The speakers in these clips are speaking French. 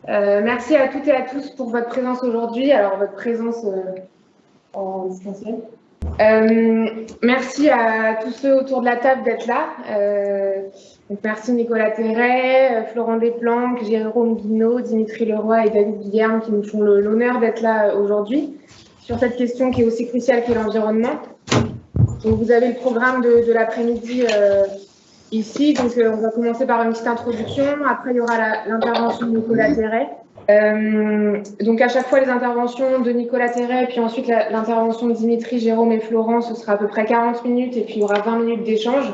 Merci à toutes et à tous pour votre présence aujourd'hui. Alors, votre présence en distanciel. Merci à tous ceux autour de la table d'être là. Donc merci Nicolas Terray, Florent Desplanques, Jérôme Guinaud, Dimitri Leroy et David Guilherme qui nous font l'honneur d'être là aujourd'hui sur cette question qui est aussi cruciale que l'environnement. Donc, vous avez le programme de l'après-midi ici. Donc, on va commencer par une petite introduction. Après, il y aura l'intervention de Nicolas Terray. Donc, à chaque fois, les interventions de Nicolas Terray, puis ensuite l'intervention de Dimitri, Jérôme et Florent, ce sera à peu près 40 minutes et puis il y aura 20 minutes d'échange.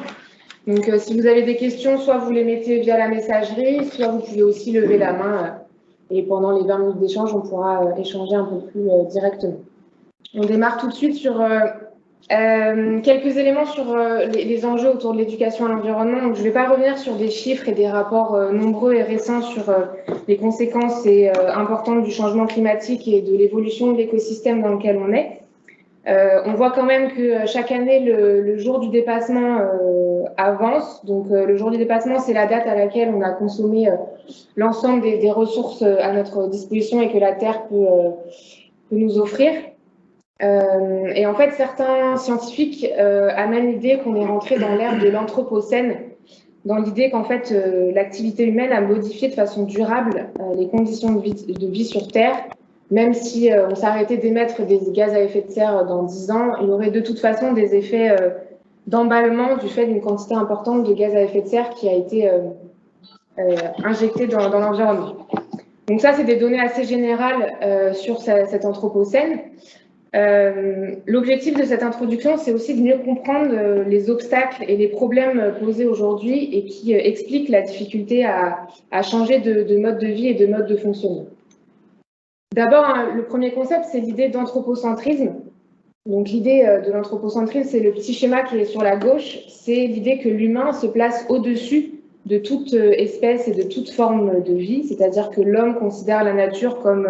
Donc, si vous avez des questions, soit vous les mettez via la messagerie, soit vous pouvez aussi lever la main et pendant les 20 minutes d'échange, on pourra échanger un peu plus directement. On démarre tout de suite sur quelques éléments sur les enjeux autour de l'éducation à l'environnement. Donc, je ne vais pas revenir sur des chiffres et des rapports nombreux et récents sur les conséquences importantes du changement climatique et de l'évolution de l'écosystème dans lequel on est. On voit quand même que chaque année, le jour du dépassement avance. Donc, le jour du dépassement, c'est la date à laquelle on a consommé l'ensemble des ressources à notre disposition et que la Terre peut nous offrir. Et en fait, certains scientifiques amènent l'idée qu'on est rentré dans l'ère de l'anthropocène, dans l'idée qu'en fait, l'activité humaine a modifié de façon durable les conditions de vie sur Terre. Même si on s'arrêtait d'émettre des gaz à effet de serre dans 10 ans, il y aurait de toute façon des effets d'emballement du fait d'une quantité importante de gaz à effet de serre qui a été injectée dans l'environnement. Donc ça, c'est des données assez générales sur cet anthropocène. L'objectif de cette introduction, c'est aussi de mieux comprendre les obstacles et les problèmes posés aujourd'hui et qui expliquent la difficulté à changer de mode de vie et de mode de fonctionnement. D'abord, le premier concept, c'est l'idée d'anthropocentrisme. Donc l'idée de l'anthropocentrisme, c'est le petit schéma qui est sur la gauche, c'est l'idée que l'humain se place au-dessus de toute espèce et de toute forme de vie, c'est-à-dire que l'homme considère la nature comme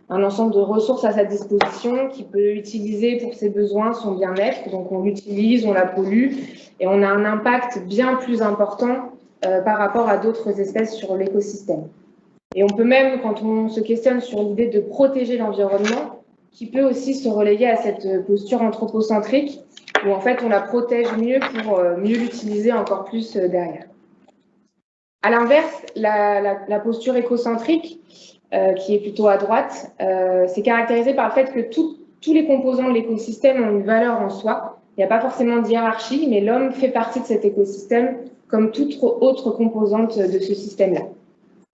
un ensemble de ressources à sa disposition qu'il peut utiliser pour ses besoins, son bien-être. Donc on l'utilise, on la pollue et on a un impact bien plus important par rapport à d'autres espèces sur l'écosystème. Et on peut même, quand on se questionne sur l'idée de protéger l'environnement, qui peut aussi se relayer à cette posture anthropocentrique, où en fait on la protège mieux pour mieux l'utiliser encore plus derrière. À l'inverse, la posture écocentrique, qui est plutôt à droite, c'est caractérisé par le fait que tous les composants de l'écosystème ont une valeur en soi. Il n'y a pas forcément de hiérarchie, mais l'homme fait partie de cet écosystème comme toute autre composante de ce système-là.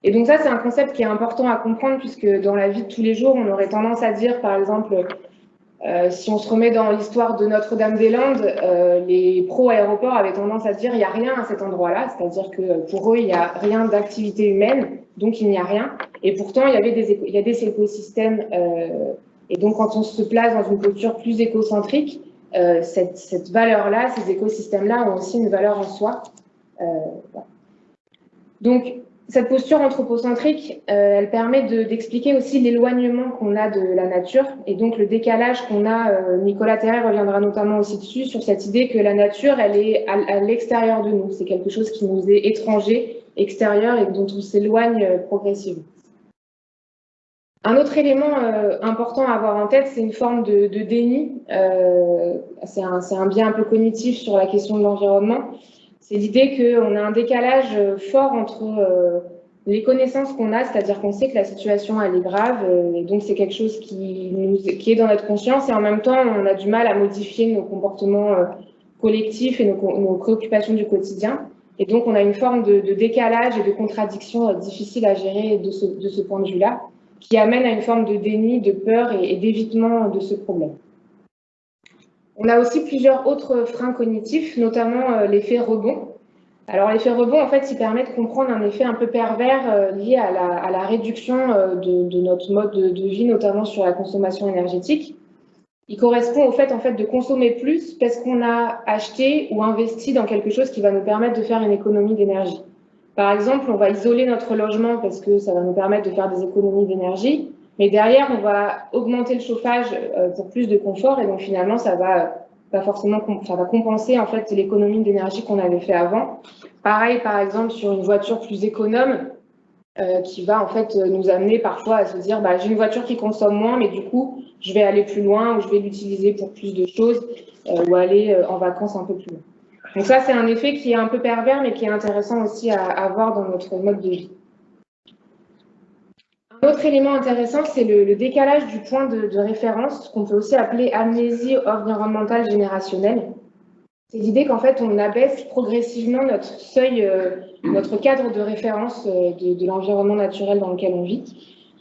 Et donc ça, c'est un concept qui est important à comprendre puisque dans la vie de tous les jours, on aurait tendance à dire, par exemple, si on se remet dans l'histoire de Notre-Dame-des-Landes, les pro-aéroports avaient tendance à dire il n'y a rien à cet endroit-là, c'est-à-dire que pour eux, il n'y a rien d'activité humaine, donc il n'y a rien. Et pourtant, il y a des écosystèmes. Et donc, quand on se place dans une posture plus écocentrique, cette valeur-là, ces écosystèmes-là ont aussi une valeur en soi. Voilà. Donc, cette posture anthropocentrique, elle permet d'expliquer aussi l'éloignement qu'on a de la nature et donc le décalage qu'on a. Nicolas Terray reviendra notamment aussi dessus, sur cette idée que la nature, elle est à l'extérieur de nous. C'est quelque chose qui nous est étranger, extérieur et dont on s'éloigne progressivement. Un autre élément important à avoir en tête, c'est une forme de déni. C'est un biais un peu cognitif sur la question de l'environnement. C'est l'idée qu'on a un décalage fort entre les connaissances qu'on a, c'est-à-dire qu'on sait que la situation elle est grave, et donc c'est quelque chose qui est dans notre conscience, et en même temps on a du mal à modifier nos comportements collectifs et nos préoccupations du quotidien. Et donc on a une forme de décalage et de contradiction difficile à gérer de ce point de vue-là, qui amène à une forme de déni, de peur et d'évitement de ce problème. On a aussi plusieurs autres freins cognitifs, notamment l'effet rebond. Alors l'effet rebond, en fait, il permet de comprendre un effet un peu pervers lié à la réduction de notre mode de vie, notamment sur la consommation énergétique. Il correspond au fait, de consommer plus parce qu'on a acheté ou investi dans quelque chose qui va nous permettre de faire une économie d'énergie. Par exemple, on va isoler notre logement parce que ça va nous permettre de faire des économies d'énergie. Mais derrière, on va augmenter le chauffage pour plus de confort et donc finalement, ça va compenser en fait l'économie d'énergie qu'on avait fait avant. Pareil, par exemple, sur une voiture plus économe, qui va en fait nous amener parfois à se dire bah, j'ai une voiture qui consomme moins, mais du coup, je vais aller plus loin ou je vais l'utiliser pour plus de choses ou aller en vacances un peu plus loin. Donc ça, c'est un effet qui est un peu pervers, mais qui est intéressant aussi à voir dans notre mode de vie. Un autre élément intéressant, c'est le décalage du point de référence, qu'on peut aussi appeler amnésie environnementale générationnelle. C'est l'idée qu'en fait, on abaisse progressivement notre seuil, notre cadre de référence de l'environnement naturel dans lequel on vit.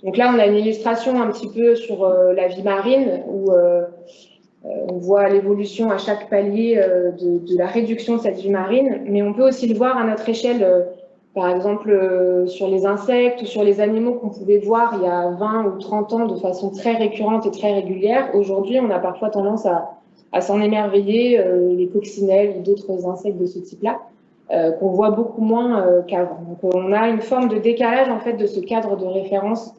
Donc là, on a une illustration un petit peu sur la vie marine, où on voit l'évolution à chaque palier de la réduction de cette vie marine, mais on peut aussi le voir à notre échelle, par exemple sur les insectes ou sur les animaux qu'on pouvait voir il y a 20 ou 30 ans de façon très récurrente et très régulière. Aujourd'hui, on a parfois tendance à s'en émerveiller, les coccinelles ou d'autres insectes de ce type-là, qu'on voit beaucoup moins qu'avant. Donc on a une forme de décalage en fait de ce cadre de référence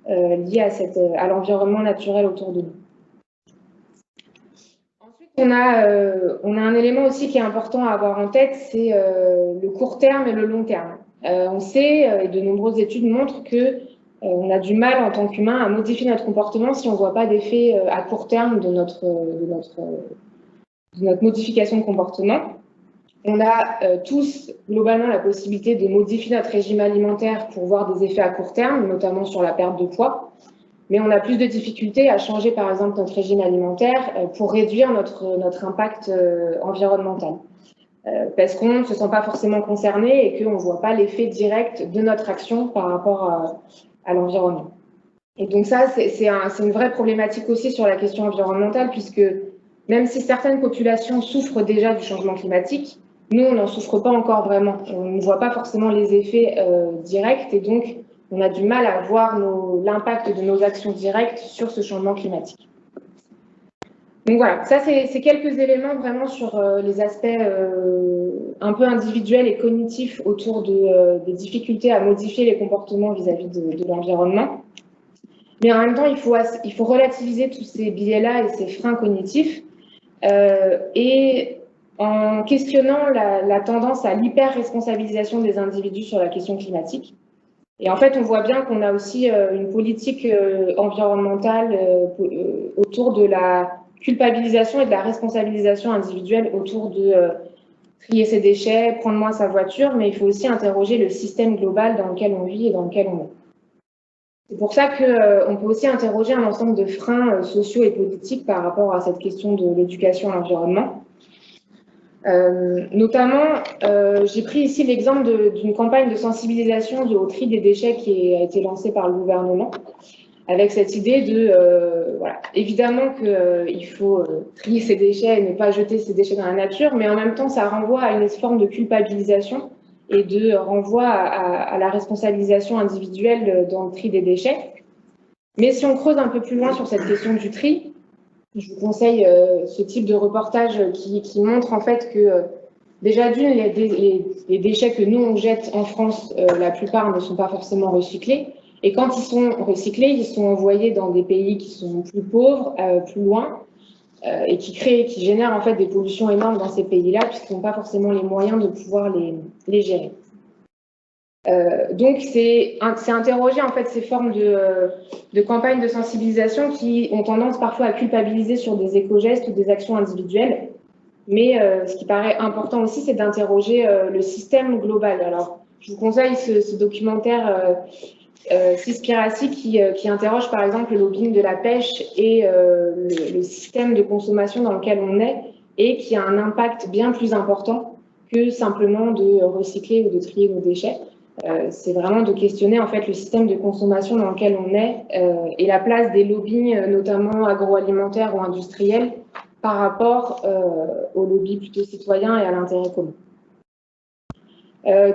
lié à l'environnement naturel autour de nous. Ensuite, on a un élément aussi qui est important à avoir en tête, c'est le court terme et le long terme. On sait, et de nombreuses études montrent que on a du mal en tant qu'humain à modifier notre comportement si on ne voit pas d'effet à court terme de notre modification de comportement. On a tous globalement la possibilité de modifier notre régime alimentaire pour voir des effets à court terme, notamment sur la perte de poids. Mais on a plus de difficultés à changer, par exemple, notre régime alimentaire pour réduire notre impact environnemental. Parce qu'on ne se sent pas forcément concerné et qu'on ne voit pas l'effet direct de notre action par rapport à l'environnement. Et donc ça, c'est une vraie problématique aussi sur la question environnementale, puisque même si certaines populations souffrent déjà du changement climatique, nous, on n'en souffre pas encore vraiment. On ne voit pas forcément les effets directs et donc on a du mal à voir l'impact de nos actions directes sur ce changement climatique. Donc voilà, ça c'est quelques éléments vraiment sur les aspects un peu individuels et cognitifs autour des difficultés à modifier les comportements vis-à-vis de l'environnement. Mais en même temps, il faut relativiser tous ces biais-là et ces freins cognitifs et en questionnant la tendance à l'hyper-responsabilisation des individus sur la question climatique. Et en fait, on voit bien qu'on a aussi une politique environnementale autour de la culpabilisation et de la responsabilisation individuelle autour de trier ses déchets, prendre moins sa voiture, mais il faut aussi interroger le système global dans lequel on vit et dans lequel on est. C'est pour ça qu'on peut aussi interroger un ensemble de freins sociaux et politiques par rapport à cette question de l'éducation à l'environnement. Notamment, j'ai pris ici l'exemple d'une campagne de sensibilisation au tri des déchets qui a été lancée par le gouvernement, avec cette idée de, voilà, évidemment qu'il faut trier ses déchets et ne pas jeter ses déchets dans la nature, mais en même temps, ça renvoie à une forme de culpabilisation et de renvoi à la responsabilisation individuelle dans le tri des déchets. Mais si on creuse un peu plus loin sur cette question du tri, je vous conseille ce type de reportage qui montre en fait que déjà d'une, les déchets que nous on jette en France, la plupart ne sont pas forcément recyclés. Et quand ils sont recyclés, ils sont envoyés dans des pays qui sont plus pauvres, plus loin, et qui génèrent en fait des pollutions énormes dans ces pays-là, puisqu'ils n'ont pas forcément les moyens de pouvoir les gérer. Donc c'est interroger en fait ces formes de campagnes de sensibilisation qui ont tendance parfois à culpabiliser sur des éco-gestes ou des actions individuelles. Mais ce qui paraît important aussi, c'est d'interroger le système global. Alors, je vous conseille ce documentaire Seaspiracy qui interroge par exemple le lobbying de la pêche et le système de consommation dans lequel on est et qui a un impact bien plus important que simplement de recycler ou de trier nos déchets. C'est vraiment de questionner en fait le système de consommation dans lequel on est et la place des lobbies, notamment agroalimentaires ou industriels, par rapport aux lobbies plutôt citoyens et à l'intérêt commun.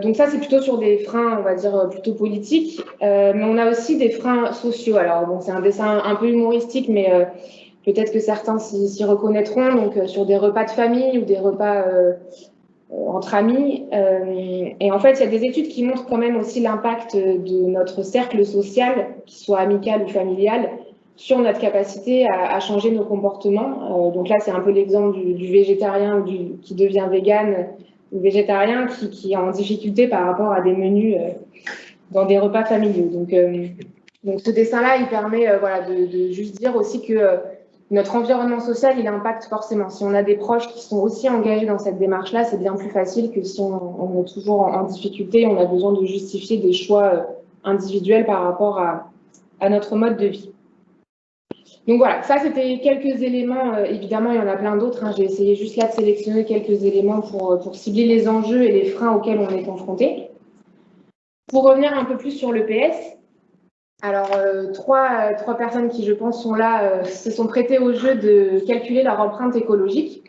Donc ça, c'est plutôt sur des freins, on va dire, plutôt politiques, mais on a aussi des freins sociaux. Alors bon, c'est un dessin un peu humoristique, mais peut-être que certains s'y reconnaîtront, donc sur des repas de famille ou des repas entre amis. Et en fait, il y a des études qui montrent quand même aussi l'impact de notre cercle social, qu'il soit amical ou familial, sur notre capacité à changer nos comportements. Donc là, c'est un peu l'exemple du végétarien qui devient vegan ou végétarien qui est en difficulté par rapport à des menus dans des repas familiaux. Donc ce dessin-là, il permet voilà, de juste dire aussi que notre environnement social, il impacte forcément. Si on a des proches qui sont aussi engagés dans cette démarche-là, c'est bien plus facile que si on est toujours en difficulté, on a besoin de justifier des choix individuels par rapport à notre mode de vie. Donc voilà, ça c'était quelques éléments, évidemment il y en a plein d'autres, hein. J'ai essayé juste là de sélectionner quelques éléments pour cibler les enjeux et les freins auxquels on est confronté. Pour revenir un peu plus sur l'EPS, alors trois personnes qui je pense sont là se sont prêtées au jeu de calculer leur empreinte écologique.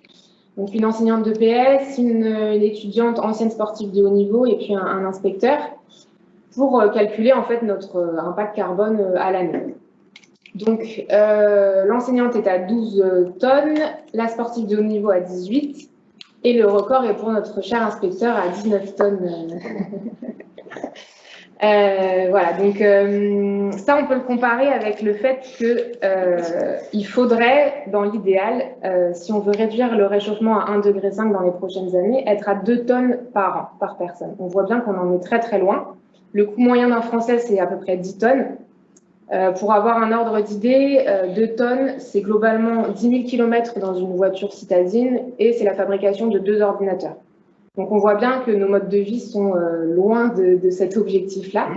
Donc une enseignante d'EPS, une étudiante ancienne sportive de haut niveau et puis un inspecteur pour calculer en fait notre impact carbone à l'année. Donc, l'enseignante est à 12 tonnes, la sportive de haut niveau à 18, et le record est pour notre cher inspecteur à 19 tonnes. Voilà, donc ça, on peut le comparer avec le fait qu'il faudrait, dans l'idéal, si on veut réduire le réchauffement à 1,5 degré dans les prochaines années, être à 2 tonnes par an, par personne. On voit bien qu'on en est très très loin. Le coût moyen d'un Français, c'est à peu près 10 tonnes. Pour avoir un ordre d'idée, 2 tonnes, c'est globalement 10 000 km dans une voiture citadine et c'est la fabrication de 2 ordinateurs. Donc on voit bien que nos modes de vie sont loin de cet objectif-là,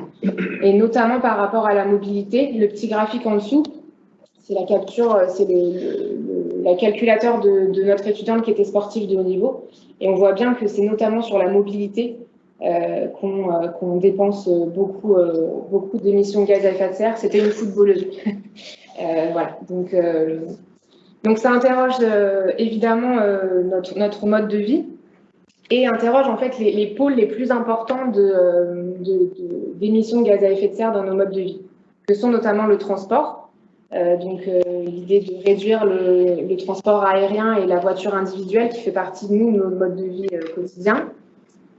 et notamment par rapport à la mobilité. Le petit graphique en dessous, c'est la capture, c'est la calculateur de notre étudiante qui était sportive de haut niveau, et on voit bien que c'est notamment sur la mobilité qu'on dépense beaucoup d'émissions de gaz à effet de serre. C'était une footballeuse. Voilà. Donc ça interroge évidemment notre mode de vie et interroge en fait les pôles les plus importants d'émissions de gaz à effet de serre dans nos modes de vie, que sont notamment le transport. L'idée de réduire le transport aérien et la voiture individuelle qui fait partie de nos modes de vie quotidiens.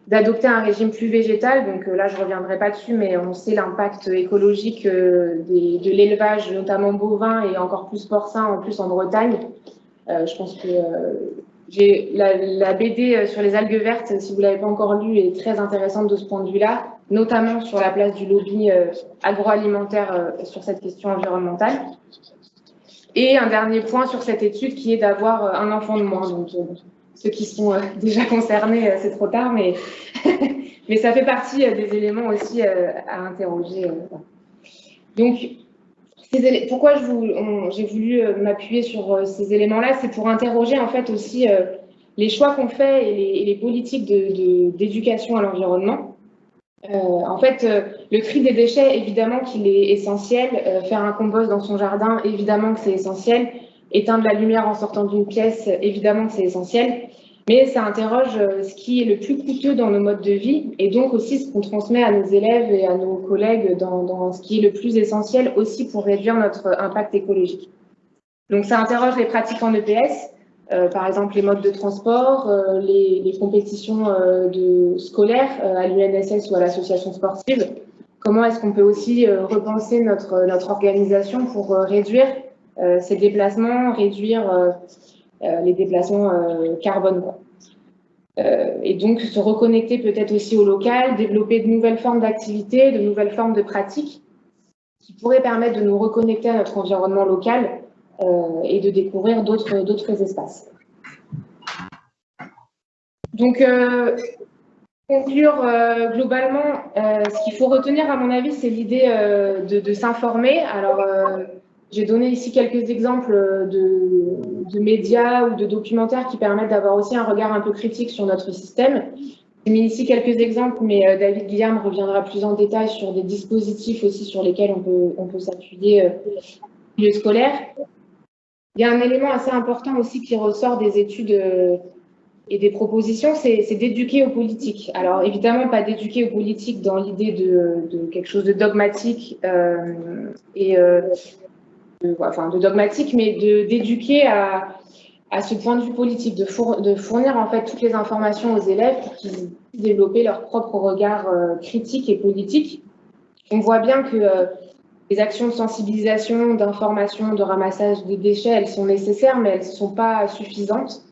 D'adopter un régime plus végétal, donc là je ne reviendrai pas dessus, mais on sait l'impact écologique de l'élevage, notamment bovin et encore plus porcin, en plus en Bretagne. Je pense que j'ai la BD sur les algues vertes, si vous ne l'avez pas encore lue, est très intéressante de ce point de vue-là, notamment sur la place du lobby agroalimentaire sur cette question environnementale. Et un dernier point sur cette étude qui est d'avoir un enfant de moins. Donc, ceux qui sont déjà concernés, c'est trop tard, mais, mais ça fait partie des éléments aussi à interroger. Donc, pourquoi j'ai voulu m'appuyer sur ces éléments-là, c'est pour interroger en fait aussi les choix qu'on fait et les politiques d'éducation à l'environnement. En fait, le tri des déchets, évidemment qu'il est essentiel. Faire un compost dans son jardin, évidemment que c'est essentiel. Éteindre la lumière en sortant d'une pièce, évidemment que c'est essentiel. Mais ça interroge ce qui est le plus coûteux dans nos modes de vie et donc aussi ce qu'on transmet à nos élèves et à nos collègues dans ce qui est le plus essentiel aussi pour réduire notre impact écologique. Donc ça interroge les pratiques en EPS, par exemple les modes de transport, les compétitions scolaires à l'UNSS ou à l'association sportive. Comment est-ce qu'on peut aussi repenser notre organisation pour réduire ces déplacements, réduire les déplacements carbone, quoi. Et donc se reconnecter peut-être aussi au local, développer de nouvelles formes d'activités, de nouvelles formes de pratiques qui pourraient permettre de nous reconnecter à notre environnement local et de découvrir d'autres espaces. Donc, conclure globalement, ce qu'il faut retenir à mon avis, c'est l'idée de s'informer. Alors, j'ai donné ici quelques exemples de médias ou de documentaires qui permettent d'avoir aussi un regard un peu critique sur notre système. J'ai mis ici quelques exemples, mais David Guillaume reviendra plus en détail sur des dispositifs aussi sur lesquels on peut s'appuyer au milieu scolaire. Il y a un élément assez important aussi qui ressort des études et des propositions, c'est d'éduquer aux politiques. Alors évidemment, pas d'éduquer aux politiques dans l'idée de quelque chose de dogmatique de dogmatique, mais d'éduquer à ce point de vue politique, de fournir en fait toutes les informations aux élèves pour qu'ils puissent développer leur propre regard critique et politique. On voit bien que les actions de sensibilisation, d'information, de ramassage des déchets, elles sont nécessaires, mais elles ne sont pas suffisantes.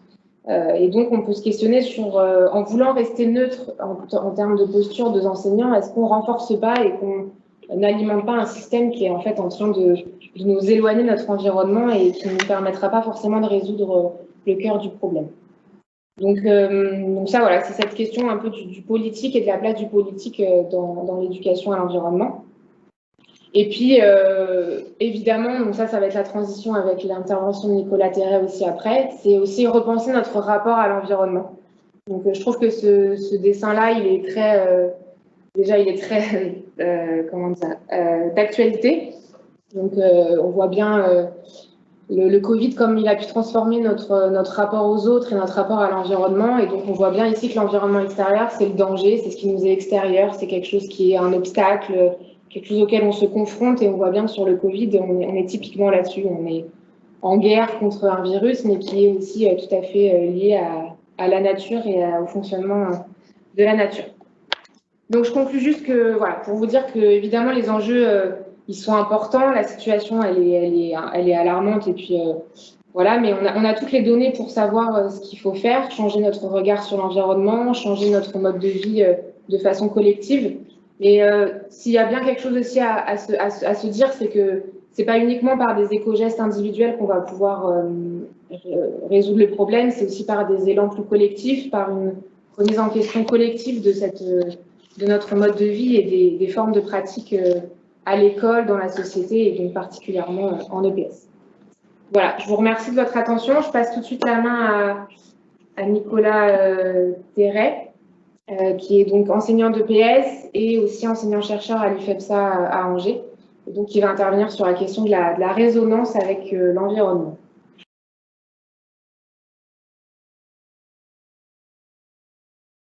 Et donc, on peut se questionner sur, en voulant rester neutre en termes de posture des enseignants, est-ce qu'on renforce pas et qu'on n'alimente pas un système qui est en fait en train de nous éloigner de notre environnement et qui ne nous permettra pas forcément de résoudre le cœur du problème. Donc ça, voilà, c'est cette question un peu du politique et de la place du politique dans l'éducation à l'environnement. Et puis, évidemment, donc ça va être la transition avec l'intervention de Nicolas Terret aussi après, c'est aussi repenser notre rapport à l'environnement. Donc, je trouve que ce dessin-là, il est très, déjà, il est très, comment dire, d'actualité. Donc, on voit bien le Covid, comme il a pu transformer notre rapport aux autres et notre rapport à l'environnement. Et donc, on voit bien ici que l'environnement extérieur, c'est le danger, c'est ce qui nous est extérieur, c'est quelque chose qui est un obstacle, quelque chose auquel on se confronte. Et on voit bien que sur le Covid, on est typiquement là-dessus. On est en guerre contre un virus, mais qui est aussi tout à fait lié à la nature et au fonctionnement de la nature. Donc, je conclus juste que, voilà, pour vous dire que, évidemment, les enjeux, ils sont importants. La situation, elle est alarmante. Et puis, voilà, mais on a toutes les données pour savoir ce qu'il faut faire, changer notre regard sur l'environnement, changer notre mode de vie de façon collective. Et s'il y a bien quelque chose aussi à se dire, c'est que c'est pas uniquement par des éco-gestes individuels qu'on va pouvoir résoudre le problème, c'est aussi par des élans plus collectifs, par une remise en question collective de notre mode de vie et des formes de pratique à l'école, dans la société et donc particulièrement en EPS. Voilà, je vous remercie de votre attention. Je passe tout de suite la main à Nicolas Terret, qui est donc enseignant d'EPS et aussi enseignant-chercheur à l'IFEPSA à Angers, et donc qui va intervenir sur la question de la résonance avec l'environnement.